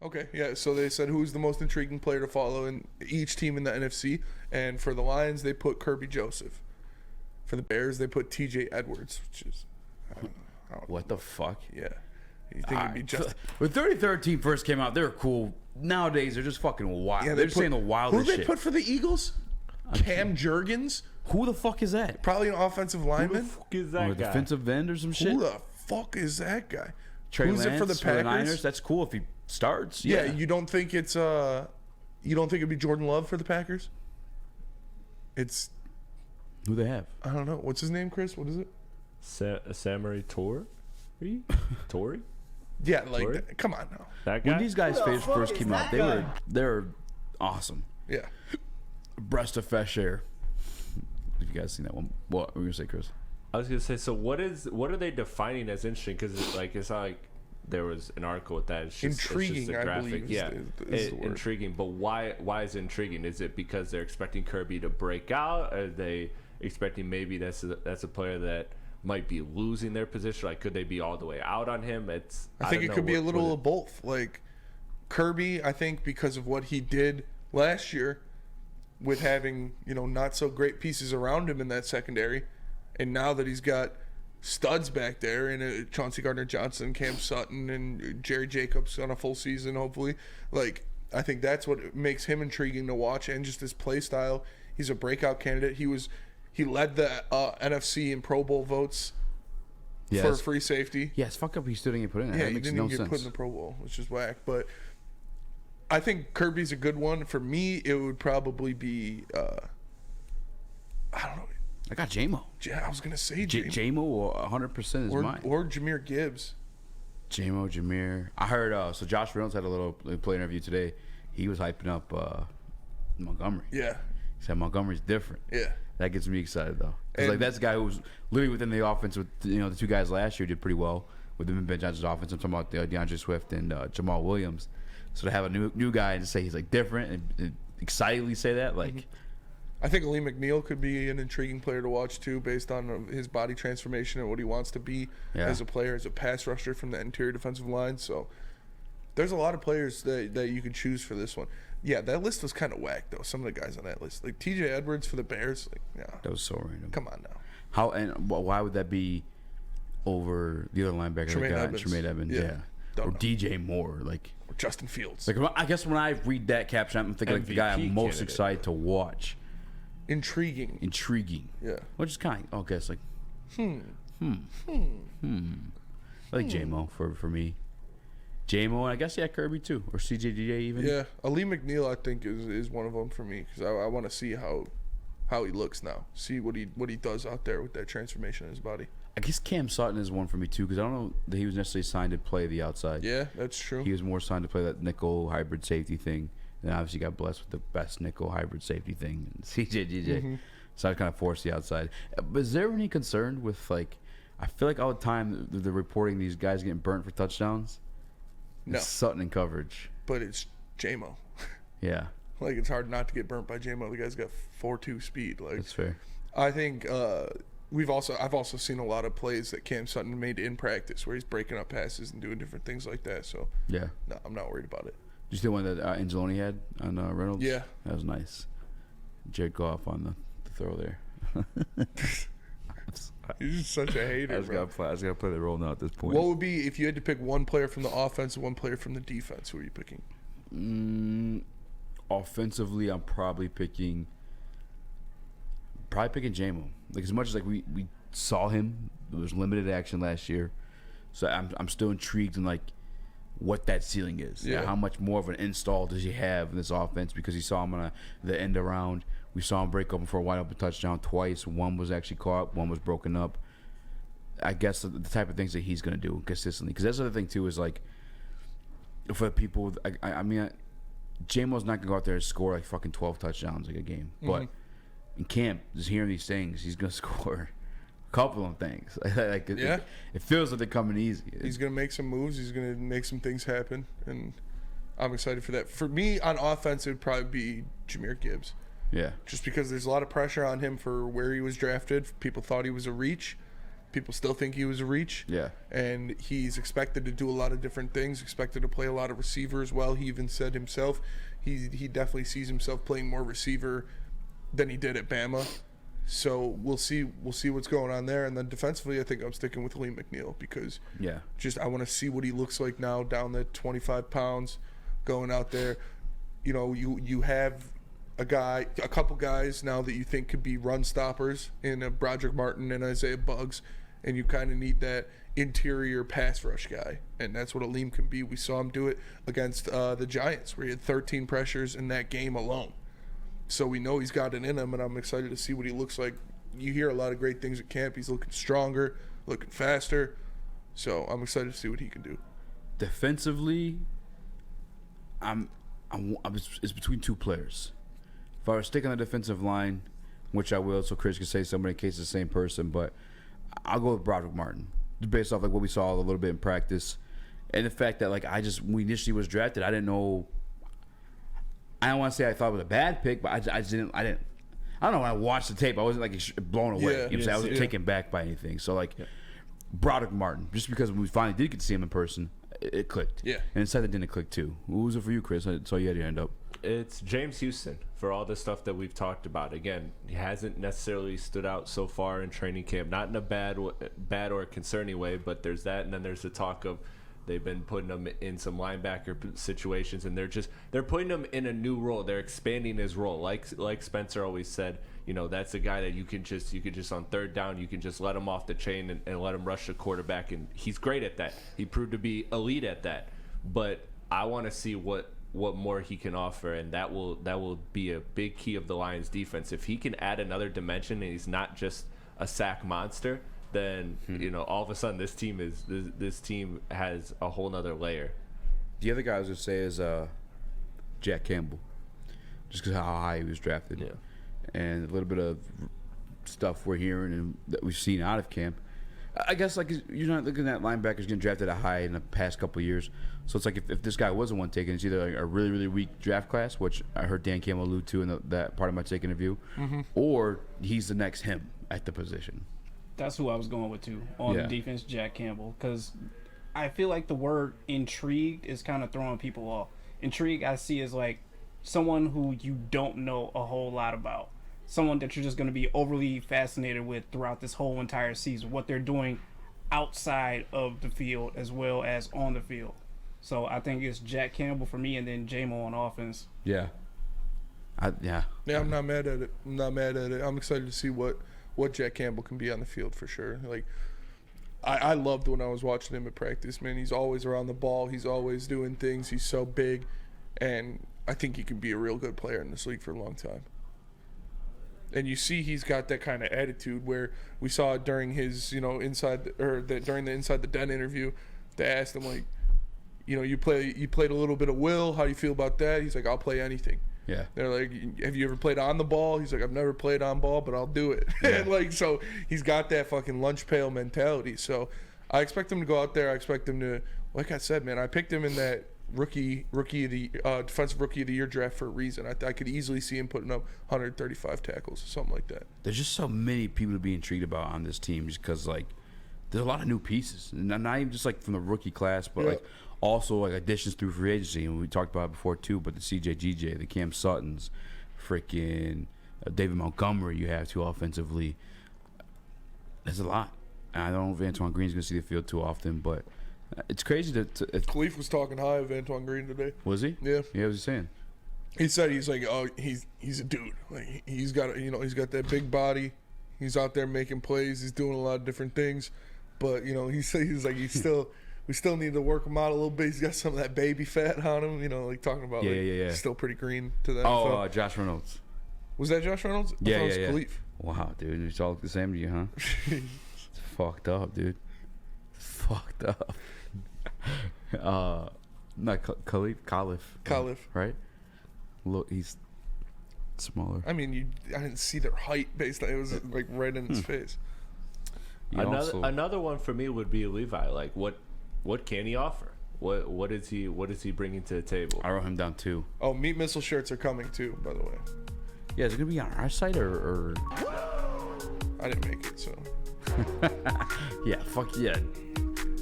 Okay, yeah. So they said who's the most intriguing player to follow in each team in the NFC, and for the Lions they put Kirby Joseph. For the Bears they put T.J. Edwards, which is I don't know. What the fuck? Yeah, you think it'd be just when 33rd team first came out, they were cool. Nowadays they're just fucking wild. yeah, They're just saying the wildest Who shit. they put for the Eagles? Cam Jurgens, Who the fuck is that? probably an offensive lineman. Is Or that a guy? defensive end or some shit? Who the fuck is that guy? Trey Who's Lance it for the Packers? Niners? That's cool if he starts. Yeah, you don't think it's you don't think it'd be Jordan Love for the Packers? It's Who they have? I don't know. What's his name, Chris? What is it? Samurai Tori? Tori? Yeah, like Sorry? come on now. That guy? When these guys first came out, they were awesome. Yeah. Breast of fresh air. Have you guys seen that one? What were you gonna say, Chris? I was gonna say. So what are they defining as interesting? Because it's not like there was an article with that. It's just, Intriguing, it's just a I graphic. believe, Yeah, is the word. intriguing. But why is it intriguing? Is it because they're expecting Kirby to break out? Are they expecting maybe that's a player that might be losing their position? Like, could they be all the way out on him? I think don't it know could be a what little of both. Like Kirby, I think because of what he did last year with having, not so great pieces around him in that secondary, and now that he's got studs back there and Chauncey Gardner-Johnson, Cam Sutton, and Jerry Jacobs on a full season, hopefully. Like, I think that's what makes him intriguing to watch, and just his play style. He's a breakout candidate. He led the NFC in Pro Bowl votes for free safety. Yeah, it's fucked up. He still didn't get put in. Yeah, That he makes didn't no even get sense. put in the Pro Bowl, which is whack. But I think Kirby's a good one. For me, it would probably be, I don't know. I got J-Mo. I was going to say Jameis. J-Mo or 100% is mine. Or Jahmyr Gibbs. J-Mo, Jameer. I heard, so Josh Reynolds had a little play interview today. He was hyping up Montgomery. Yeah. He said Montgomery's different. Yeah. That gets me excited, though. Because, And- that's a guy who was literally within the offense with, the two guys last year did pretty well with them in Ben Johnson's offense. I'm talking about DeAndre Swift and Jamal Williams. So to have a new guy and to say he's, different and excitedly say that, I think Lee McNeil could be an intriguing player to watch, too, based on his body transformation and what he wants to be as a player, as a pass rusher from the interior defensive line. So there's a lot of players that you could choose for this one. Yeah, that list was kind of whack, though, some of the guys on that list. Like T.J. Edwards for the Bears. that was so random. Come on now. How and why would that be over the other linebacker Tremaine they got? Edmonds. Tremaine Edmonds, Yeah. Or Don't know. DJ Moore, Or Justin Fields. I guess when I read that caption, I'm thinking the guy I'm MVP most candidate. excited to watch. Intriguing. Intriguing. Which is kind of, I guess, like, I like J-Mo for me. J-Mo, and I guess, Kirby too. Or CJDJ even. Yeah, Ali McNeil, I think, is one of them for me, because I want to see how he looks now. See what he does out there with that transformation in his body. I guess Cam Sutton is one for me too, because I don't know that he was necessarily signed to play the outside. Yeah, that's true. He was more signed to play that nickel hybrid safety thing. And obviously got blessed with the best nickel hybrid safety thing, CJDJ. So I kind of forced the outside. But is there any concern with, I feel like all the time they're reporting these guys getting burnt for touchdowns? No. It's Sutton in coverage. But it's J-Mo. Yeah. It's hard not to get burnt by J-Mo. The guy's got 4.2 speed. That's fair. I think I've also seen a lot of plays that Cam Sutton made in practice where he's breaking up passes and doing different things like that. So Yeah. no, I'm not worried about it. Did you see the one that Angeloni had on Reynolds? Yeah. That was nice. Jared Goff on the throw there. You're just such a hater, I just bro. got to play the role now at this point. What would be if you had to pick one player from the offense and one player from the defense? Who are you picking? Offensively, I'm probably picking J-Mo. As much as we saw him, there was limited action last year, so I'm still intrigued in what that ceiling is. Yeah. How much more of an install does he have in this offense? Because he saw him on the end around. We saw him break open for a wide open touchdown twice. One was actually caught. One was broken up. I guess the type of things that he's going to do consistently. Because that's the other thing too is for the people. I mean, J-Mo's not going to go out there and score fucking 12 touchdowns a game. But in camp, just hearing these things, he's going to score a couple of things. Yeah. It feels like they're coming easy. He's going to make some moves. He's going to make some things happen. And I'm excited for that. For me, on offense, it would probably be Jahmyr Gibbs. Yeah. Just because there's a lot of pressure on him for where he was drafted. People thought he was a reach. People still think he was a reach. Yeah. And he's expected to do a lot of different things, expected to play a lot of receiver as well. He even said himself he definitely sees himself playing more receiver than he did at Bama. So we'll see what's going on there. And then defensively, I think I'm sticking with Lee McNeil because I want to see what he looks like now down the 25 pounds going out there. You know, you have a couple guys now that you think could be run stoppers in Broderick Martin and Isaiah Buggs, and you kind of need that interior pass rush guy, and that's what Aleem can be. We saw him do it against the Giants, where he had 13 pressures in that game alone. So we know he's got it in him, and I'm excited to see what he looks like. You hear a lot of great things at camp. He's looking stronger, looking faster, so I'm excited to see what he can do. Defensively, it's between two players. If I were sticking on the defensive line, which I will, so Chris can say somebody in case it's the same person, but I'll go with Broderick Martin, just based off like what we saw a little bit in practice, and the fact that like when he initially was drafted, I didn't know. I don't want to say I thought it was a bad pick, but I don't know. When I watched the tape, I wasn't like blown away. You know what I'm saying? I wasn't taken back by anything. So like Broderick Martin, just because when we finally did get to see him in person, it clicked. Yeah. And inside that didn't click too. Who was it for you, Chris? I saw you had your hand up. It's James Houston for all the stuff that we've talked about. Again, he hasn't necessarily stood out so far in training camp, not in a bad or concerning way, but there's that, and then there's the talk of they've been putting him in some linebacker situations, and they're putting him in a new role. They're expanding his role, like Spencer always said. You know, that's a guy that you can just on third down, you can just let him off the chain and let him rush the quarterback, and he's great at that. He proved to be elite at that. But I want to see what more he can offer, and that will be a big key of the Lions defense. If he can add another dimension and he's not just a sack monster, then you know, all of a sudden this team has a whole nother layer. The other guy I was gonna say is Jack Campbell, just because how high he was drafted, and a little bit of stuff we're hearing and that we've seen out of camp. I guess like you're not looking at linebackers getting drafted at high in the past couple of years. So it's like if this guy wasn't one taken, it's either like a really, really weak draft class, which I heard Dan Campbell allude to in that part of my take interview, or he's the next him at the position. That's who I was going with too on the defense, Jack Campbell, because I feel like the word intrigued is kind of throwing people off. Intrigue I see as like someone who you don't know a whole lot about. Someone that you're just going to be overly fascinated with throughout this whole entire season, what they're doing outside of the field as well as on the field. So I think it's Jack Campbell for me, and then J-Mo on offense. Yeah. I'm not mad at it. I'm excited to see what Jack Campbell can be on the field for sure. Like, I loved when I was watching him at practice, man. He's always around the ball. He's always doing things. He's so big, and I think he can be a real good player in this league for a long time. And you see he's got that kind of attitude where we saw it during his, during the Inside the Den interview. They asked him, like, you played a little bit of Will. How do you feel about that? He's like, I'll play anything. Yeah. They're like, have you ever played on the ball? He's like, I've never played on ball, but I'll do it. Yeah. And like, so he's got that fucking lunch pail mentality. So I expect him to go out there. I expect him to, like I said, man, I picked him in that defensive rookie of the year draft for a reason. I could easily see him putting up 135 tackles or something like that. There's just so many people to be intrigued about on this team, just because like there's a lot of new pieces, and not even just like from the rookie class, but like also like additions through free agency. And we talked about it before too. But the CJ, the Cam Suttons, freaking David Montgomery, you have too offensively. There's a lot. And I don't know if Antoine Green's gonna see the field too often, but. It's crazy Khalif was talking high of Antoine Green today. Was he? Yeah. Yeah, what was he saying? He said he's like, oh, he's a dude. Like he's got he's got that big body. He's out there making plays. He's doing a lot of different things, but he still we still need to work him out a little bit. He's got some of that baby fat on him. Like talking about he's still pretty green to that. Oh, Josh Reynolds. Was that Josh Reynolds? Yeah, it was Khalif. Wow, dude, it's all the same to you, huh? It's fucked up, dude. Fucked up. Not Khalif, right? Look, he's smaller. I mean, I didn't see their height based on it. Was like right in his face. Another one for me would be Levi. Like, what can he offer? What is he bringing to the table? I wrote him down too. Oh, Meat Missile shirts are coming too, by the way. Yeah, is it gonna be on our site or? I didn't make it, so. Yeah, fuck yeah.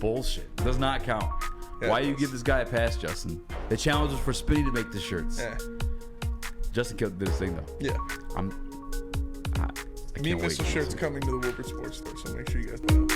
Bullshit. Does not count. Yeah, Why it you does. give this guy a pass, Justin? The challenge was for Spinny to make the shirts. Yeah. Justin did his thing though. Yeah. I Meat can't wait. Missile shirts coming to the Woodward Sports Store, so make sure you guys buy them.